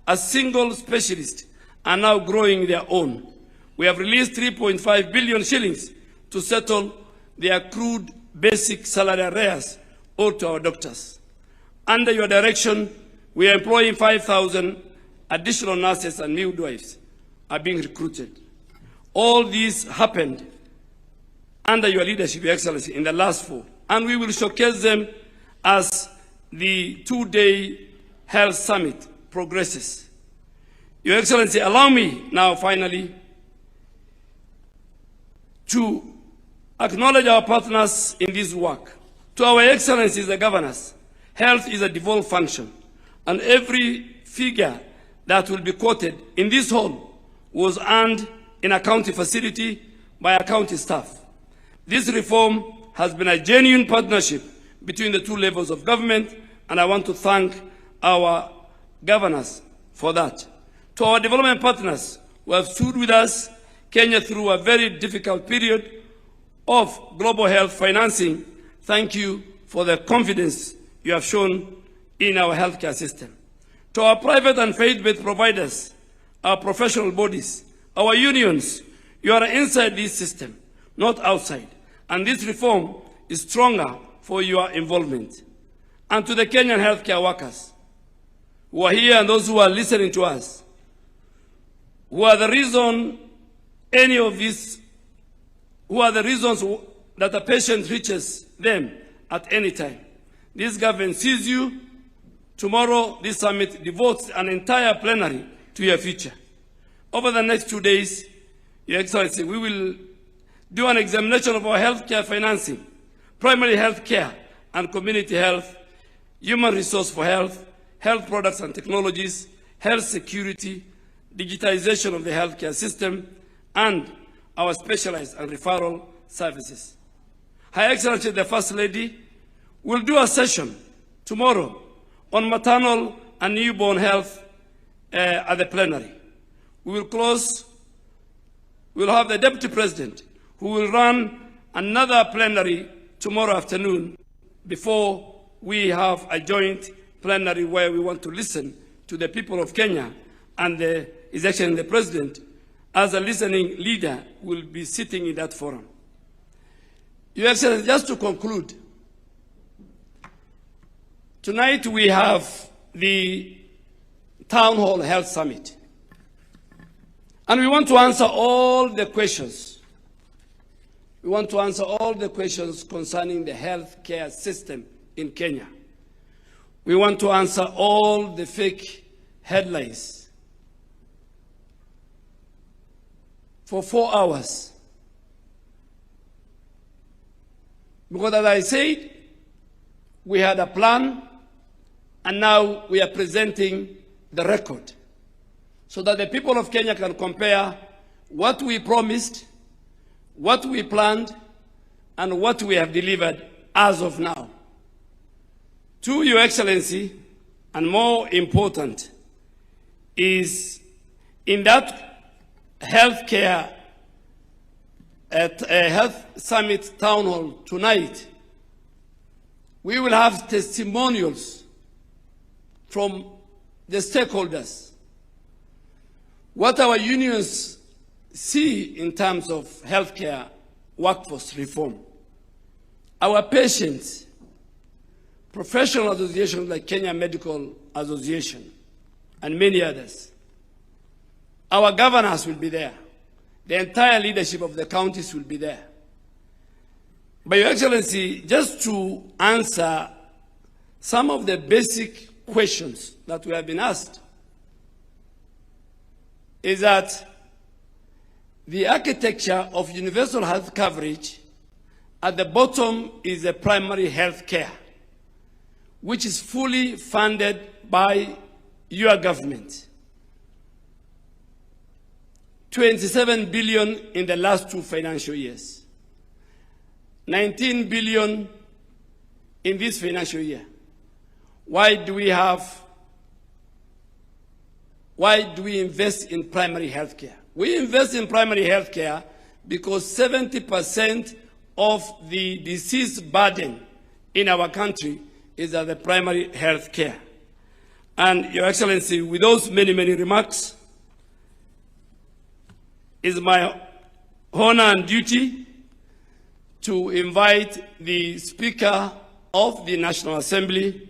a single specialist are now growing their own. We have released 3.5 billion shillings to settle the accrued basic salary arrears owed to our doctors. Under your direction, we are employing 5,000 additional nurses and midwives are being recruited. All these happened under your leadership, Your Excellency, in the last 4, and we will showcase them as the 2-day health summit progresses. Your Excellency, allow me now finally to acknowledge our partners in this work. To our Excellencies, the governors, health is a devolved function, and every figure that will be quoted in this hall was earned in a county facility by a county staff. This reform has been a genuine partnership between the 2 levels of government, and I want to thank our governors for that. To our development partners who have stood with us, Kenya, through a very difficult period of global health financing, thank you for the confidence you have shown in our healthcare system. To our private and faith-based providers, our professional bodies, our unions, you are inside this system, not outside. And this reform is stronger for your involvement. And to the Kenyan healthcare workers who are here and those who are listening to us, who are the reason any of this, who are the reasons that a patient reaches them at any time. This government sees you. Tomorrow, this summit devotes an entire plenary to your future. Over the next 2 days, Your Excellency, we will do an examination of our healthcare financing, primary health care and community health, human resource for health, health products and technologies, health security, digitization of the healthcare system, and our specialized and referral services. Her Excellency, the First Lady, will do a session tomorrow on maternal and newborn health at the plenary. We will close, we'll have the Deputy President who will run another plenary tomorrow afternoon before we have a joint plenary where we want to listen to the people of Kenya, and His Excellency the President, as a listening leader, will be sitting in that forum. Your Excellency, just to conclude, tonight we have the Town Hall Health Summit, and we want to answer all the questions. We want to answer all the questions concerning the health care system in Kenya. We want to answer all the fake headlines for 4 hours. Because as I said, we had a plan, and now we are presenting the record so that the people of Kenya can compare what we promised, what we planned, and what we have delivered as of now. To Your Excellency, and more important, is in that healthcare at a health summit town hall tonight, we will have testimonials from the stakeholders, what our unions see in terms of healthcare workforce reform, our patients, professional associations like Kenya Medical Association, and many others. Our governors will be there. The entire leadership of the counties will be there. But Your Excellency, just to answer some of the basic questions that we have been asked, is that the architecture of universal health coverage, at the bottom is the primary health care, which is fully funded by your government. 27 billion in the last 2 financial years. 19 billion in this financial year. Why do we invest in primary health care? We invest in primary health care because 70% of the disease burden in our country is at the primary health care. And Your Excellency, with those many, many remarks, it's my honor and duty to invite the Speaker of the National Assembly,